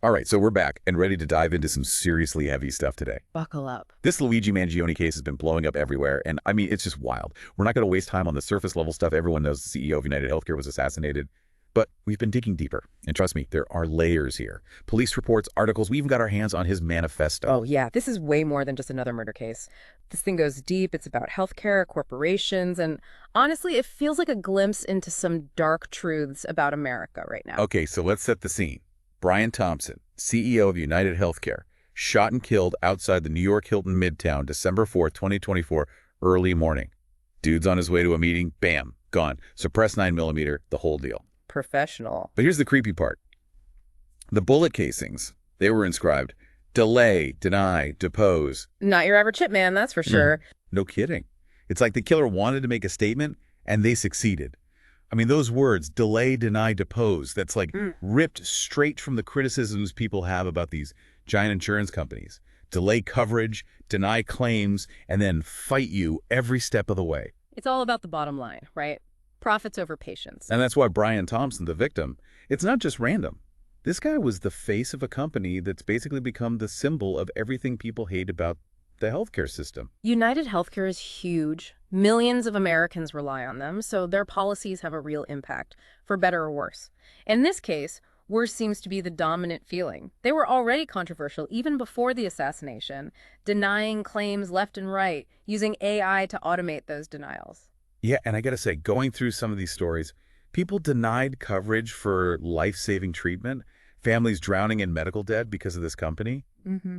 All right, so we're back and ready to dive into some seriously heavy stuff today. Buckle up. This Luigi Mangione case has been blowing up everywhere, and I mean, it's just wild. We're not going to waste time on the surface level stuff. Everyone knows the CEO of United Healthcare was assassinated. But we've been digging deeper, and trust me, there are layers here. Police reports, articles, we even got our hands on his manifesto. Oh, yeah, this is way more than just another murder case. This thing goes deep. It's about healthcare, corporations, and honestly, it feels like a glimpse into some dark truths about America right now. Okay, so let's set the scene. Brian Thompson, CEO of United Healthcare, shot and killed outside the New York Hilton Midtown, December 4th, 2024, early morning. Dude's on his way to a meeting, bam, gone. Suppressed 9mm, the whole deal. Professional. But here's the creepy part. The bullet casings, they were inscribed, delay, deny, depose. Not your average hitman, that's for sure. No kidding. It's like the killer wanted to make a statement, and they succeeded. I mean, those words, delay, deny, depose, that's like ripped straight from the criticisms people have about these giant insurance companies. Delay coverage, deny claims, and then fight you every step of the way. It's all about the bottom line, right? Profits over patience. And that's why Brian Thompson, the victim, it's not just random. This guy was the face of a company that's basically become the symbol of everything people hate about the healthcare system. United Healthcare is huge. Millions of Americans rely on them, so their policies have a real impact, for better or worse. In this case, worse seems to be the dominant feeling. They were already controversial even before the assassination, denying claims left and right, using AI to automate those denials. Yeah, and I gotta say, going through some of these stories, people denied coverage for life-saving treatment, families drowning in medical debt because of this company.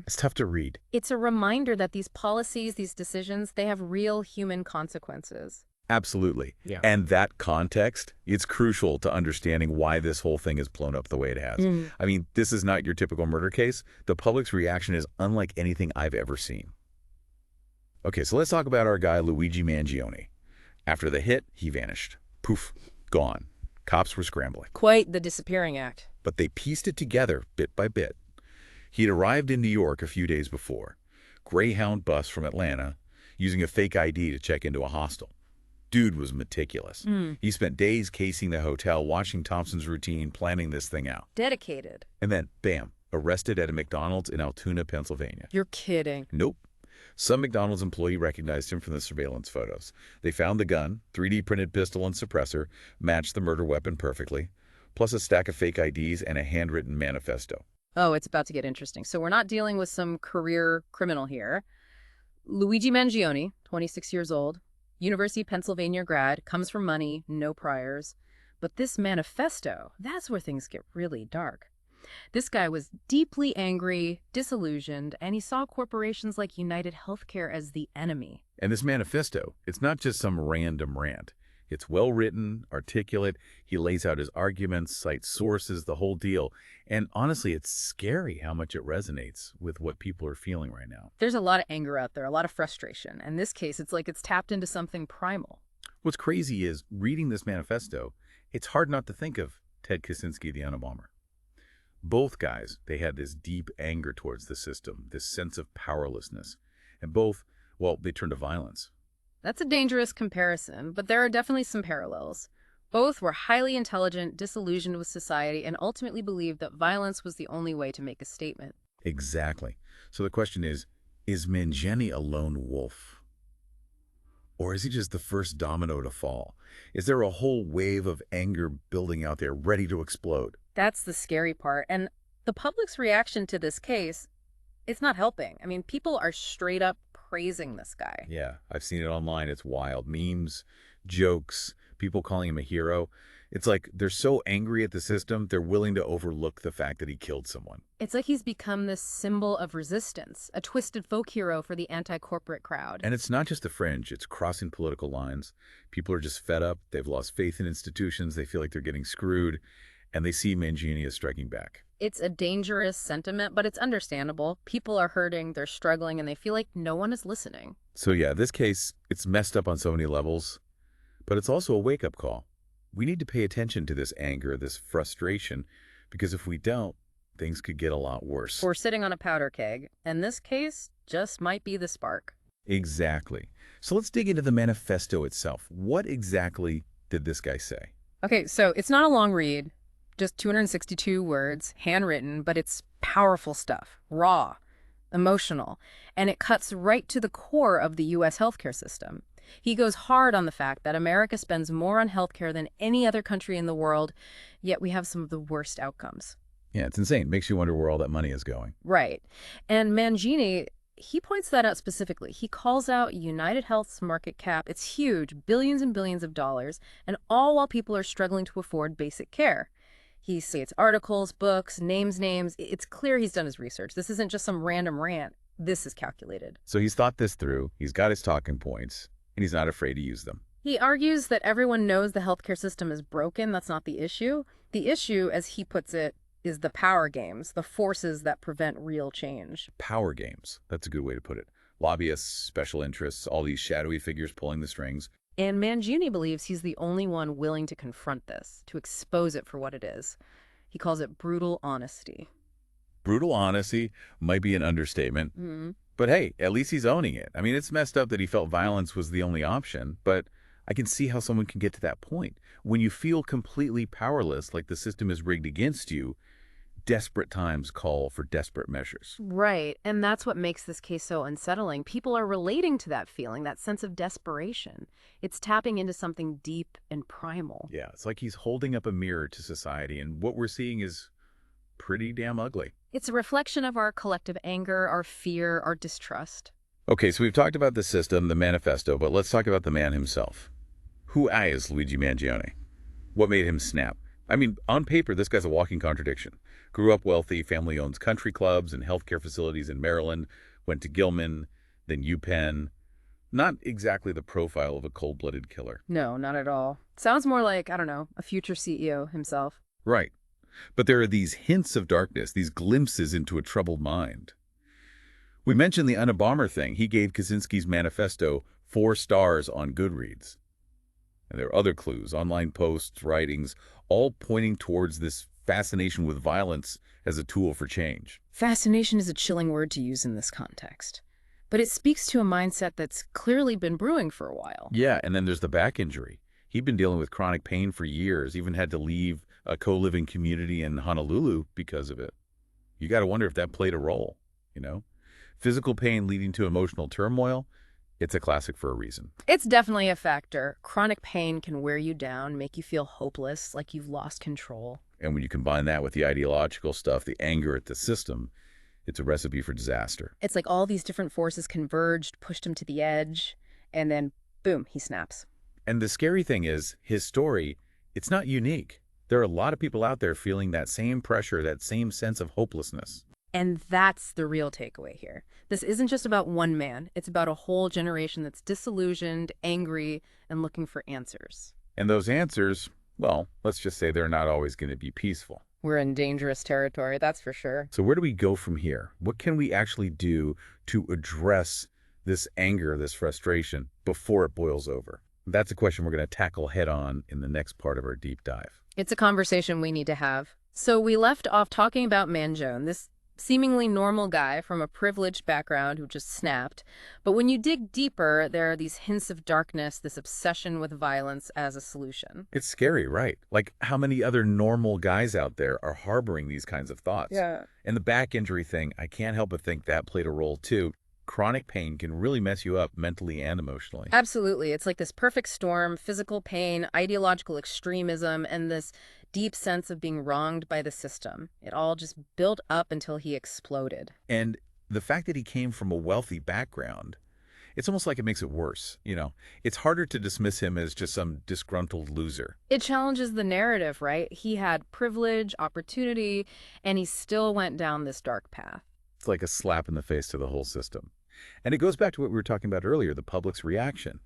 It's tough to read. It's a reminder that these policies, these decisions, they have real human consequences. Absolutely. Yeah. And that context, it's crucial to understanding why this whole thing has blown up the way it has. I mean, this is not your typical murder case. The public's reaction is unlike anything I've ever seen. Okay, so let's talk about our guy, Luigi Mangione. After the hit, he vanished. Poof, gone. Cops were scrambling. Quite the disappearing act. But they pieced it together bit by bit. He'd arrived in New York a few days before. Greyhound bus from Atlanta, using a fake ID to check into a hostel. Dude was meticulous. He spent days casing the hotel, watching Thompson's routine, planning this thing out. Dedicated. And then, bam, arrested at a McDonald's in Altoona, Pennsylvania. You're kidding. Nope. Some McDonald's employee recognized him from the surveillance photos. They found the gun, 3D printed pistol and suppressor, matched the murder weapon perfectly, plus a stack of fake IDs and a handwritten manifesto. Oh, it's about to get interesting. So we're not dealing with some career criminal here. Luigi Mangione, 26 years old, University of Pennsylvania grad, comes from money, no priors. But this manifesto, that's where things get really dark. This guy was deeply angry, disillusioned, and he saw corporations like United Healthcare as the enemy. And this manifesto, it's not just some random rant. It's well-written, articulate. He lays out his arguments, cites sources, the whole deal. And honestly, it's scary how much it resonates with what people are feeling right now. There's a lot of anger out there, a lot of frustration. In this case, it's like it's tapped into something primal. What's crazy is, reading this manifesto, it's hard not to think of Ted Kaczynski, the Unabomber. Both guys, they had this deep anger towards the system, this sense of powerlessness. And both, well, they turned to violence. That's a dangerous comparison, but there are definitely some parallels. Both were highly intelligent, disillusioned with society, and ultimately believed that violence was the only way to make a statement. Exactly. So the question is Mangione a lone wolf? Or is he just the first domino to fall? Is there a whole wave of anger building out there, ready to explode? That's the scary part. And the public's reaction to this case, it's not helping. I mean, people are straight up praising this guy. Yeah, I've seen it online. It's wild. Memes, jokes, people calling him a hero. It's like they're so angry at the system, they're willing to overlook the fact that he killed someone. It's like he's become this symbol of resistance, a twisted folk hero for the anti-corporate crowd. And it's not just the fringe. It's crossing political lines. People are just fed up. They've lost faith in institutions. They feel like they're getting screwed. And they see Mangione as striking back. It's a dangerous sentiment, but it's understandable. People are hurting, they're struggling, and they feel like no one is listening. So yeah, this case, it's messed up on so many levels, but it's also a wake-up call. We need to pay attention to this anger, this frustration, because if we don't, things could get a lot worse. We're sitting on a powder keg, and this case just might be the spark. Exactly. So let's dig into the manifesto itself. What exactly did this guy say? Okay, so it's not a long read. Just 262 words, handwritten, but it's Powerful stuff, raw, emotional, and it cuts right to the core of the U.S. healthcare system. He goes hard on the fact that America spends more on healthcare than any other country in the world, yet we have some of the worst outcomes. Yeah, it's insane. Makes you wonder where all that money is going. Right. And Mangini, he points that out specifically. He calls out United Health's market cap. It's huge, billions and billions of dollars, and all while people are struggling to afford basic care. He cites articles, books, names. It's clear he's done his research. This isn't just some random rant. This is calculated. So he's thought this through, he's got his talking points, and he's not afraid to use them. He argues that everyone knows the healthcare system is broken. That's not the issue. The issue, as he puts it, is the power games, the forces that prevent real change. Power games. That's a good way to put it. Lobbyists, special interests, all these shadowy figures pulling the strings. And Mangini believes he's the only one willing to confront this, to expose it for what it is. He calls it brutal honesty. Brutal honesty might be an understatement, but hey, at least he's owning it. I mean, it's messed up that he felt violence was the only option, but I can see how someone can get to that point. When you feel completely powerless, like the system is rigged against you, desperate times call for desperate measures. Right, and that's what makes this case so unsettling. People are relating to that feeling, that sense of desperation. It's tapping into something deep and primal. Yeah, it's like he's holding up a mirror to society, and what we're seeing is pretty damn ugly. It's a reflection of our collective anger, our fear, our distrust. Okay, so we've talked about the system, the manifesto, but let's talk about the man himself. Who is Luigi Mangione? What made him snap? I mean, on paper, this guy's a walking contradiction. Grew up wealthy, family owns country clubs and healthcare facilities in Maryland, went to Gilman, then UPenn. Not exactly the profile of a cold-blooded killer. No, not at all. Sounds more like, I don't know, a future CEO himself. Right. But there are these hints of darkness, these glimpses into a troubled mind. We mentioned the Unabomber thing. He gave Kaczynski's manifesto 4 stars on Goodreads. And there are other clues, online posts, writings, all pointing towards this fascination with violence as a tool for change. Fascination is a chilling word to use in this context. But it speaks to a mindset that's clearly been brewing for a while. Yeah, and then there's the back injury. He'd been dealing with chronic pain for years, even had to leave a co-living community in Honolulu because of it. You got to wonder if that played a role, you know? Physical pain leading to emotional turmoil, it's a classic for a reason. It's definitely a factor. Chronic pain can wear you down, make you feel hopeless, like you've lost control. And when you combine that with the ideological stuff, the anger at the system, it's a recipe for disaster. It's like all these different forces converged, pushed him to the edge, and then, boom, he snaps. And the scary thing is, his story, it's not unique. There are a lot of people out there feeling that same pressure, that same sense of hopelessness. And that's the real takeaway here. This isn't just about one man. It's about a whole generation that's disillusioned, angry, and looking for answers. And those answers, well, let's just say they're not always going to be peaceful. We're in dangerous territory, that's for sure. So where do we go from here? What can we actually do to address this anger, this frustration, before it boils over? That's a question we're going to tackle head on in the next part of our deep dive. It's a conversation we need to have. So we left off talking about Mangione, this seemingly normal guy from a privileged background who just snapped. But when you dig deeper, there are these hints of darkness, this obsession with violence as a solution. It's scary, right? Like how many other normal guys out there are harboring these kinds of thoughts? Yeah. And the back injury thing, I can't help but think that played a role too. Chronic pain can really mess you up mentally and emotionally. Absolutely. It's like this perfect storm, physical pain, ideological extremism, and this deep sense of being wronged by the system. It all just built up until he exploded. And the fact that he came from a wealthy background, it's almost like it makes it worse. You know, it's harder to dismiss him as just some disgruntled loser. It challenges the narrative, right? He had privilege, opportunity, and he still went down this dark path. It's like a slap in the face to the whole system. And it goes back to what we were talking about earlier, the public's reaction.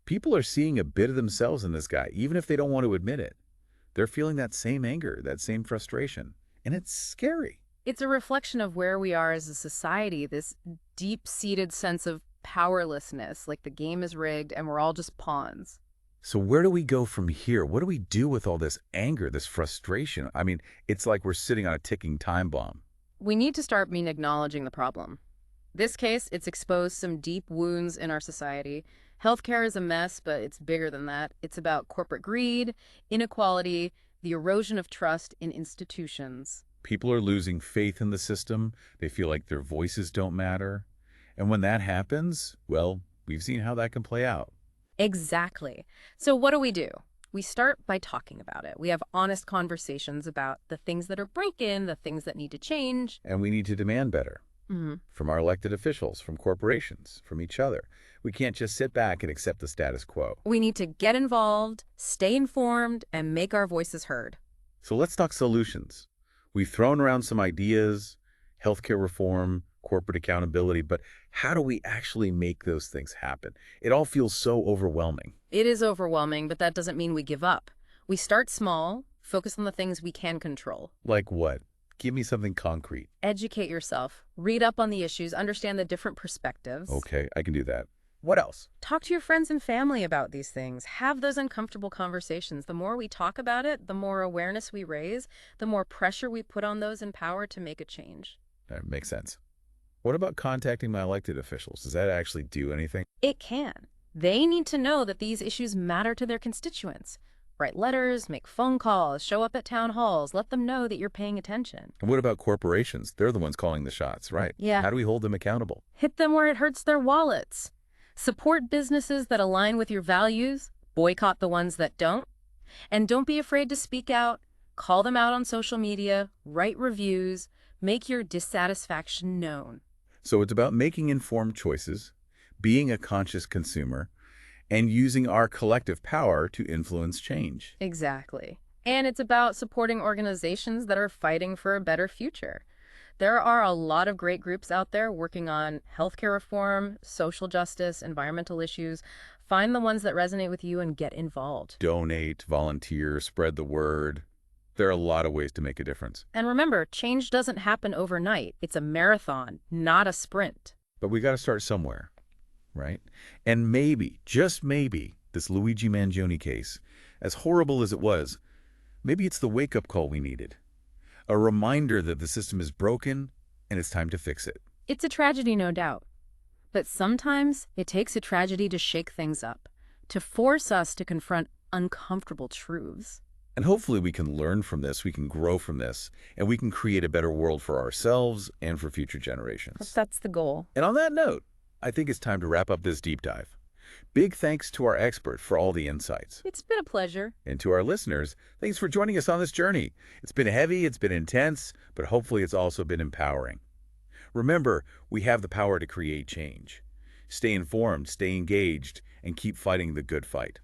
People are seeing a bit of themselves in this guy, even if they don't want to admit it. They're feeling that same anger, that same frustration, and it's scary. It's a reflection of where we are as a society, this deep-seated sense of powerlessness, like the game is rigged and we're all just pawns. So where do we go from here? What do we do with all this anger, this frustration? I mean, it's like we're sitting on a ticking time bomb. We need to start acknowledging the problem. This case, it's exposed some deep wounds in our society. Healthcare is a mess, but it's bigger than that. It's about corporate greed, inequality, the erosion of trust in institutions. People are losing faith in the system. They feel like their voices don't matter. And when that happens, well, we've seen how that can play out. Exactly. So what do? We start by talking about it. We have honest conversations about the things that are breaking, the things that need to change. And we need to demand better from our elected officials, from corporations, from each other. We can't just sit back and accept the status quo. We need to get involved, stay informed, and make our voices heard. So let's talk solutions. We've thrown around some ideas, healthcare reform, corporate accountability, but how do we actually make those things happen? It all feels so overwhelming. It is overwhelming, but that doesn't mean we give up. We start small, focus on the things we can control. Like what? Give me something concrete. Educate yourself, read up on the issues, understand the different perspectives. Okay, I can do that. What else? Talk to your friends and family about these things. Have those uncomfortable conversations. The more we talk about it, the more awareness we raise, the more pressure we put on those in power to make a change. That makes sense. What about contacting my elected officials? Does that actually do anything? It can. They need to know that these issues matter to their constituents. Write letters, make phone calls, show up at town halls, let them know that you're paying attention. And what about corporations? They're the ones calling the shots, right? Yeah. How do we hold them accountable? Hit them where it hurts their wallets. Support businesses that align with your values, boycott the ones that don't, and don't be afraid to speak out, call them out on social media, write reviews, make your dissatisfaction known. So it's about making informed choices, being a conscious consumer, and using our collective power to influence change. Exactly. And it's about supporting organizations that are fighting for a better future. There are a lot of great groups out there working on healthcare reform, social justice, environmental issues. Find the ones that resonate with you and get involved. Donate, volunteer, spread the word. There are a lot of ways to make a difference. And remember, change doesn't happen overnight. It's a marathon, not a sprint. But we got to start somewhere, right? And maybe, just maybe, this Luigi Mangione case, as horrible as it was, maybe it's the wake-up call we needed. A reminder that the system is broken and it's time to fix it. It's a tragedy, no doubt. But sometimes it takes a tragedy to shake things up, to force us to confront uncomfortable truths. And hopefully we can learn from this, we can grow from this, and we can create a better world for ourselves and for future generations. That's the goal. And on that note, I think it's time to wrap up this deep dive. Big thanks to our expert for all the insights. It's been a pleasure. And to our listeners, thanks for joining us on this journey. It's been heavy, it's been intense, but hopefully it's also been empowering. Remember, we have the power to create change. Stay informed, stay engaged, and keep fighting the good fight.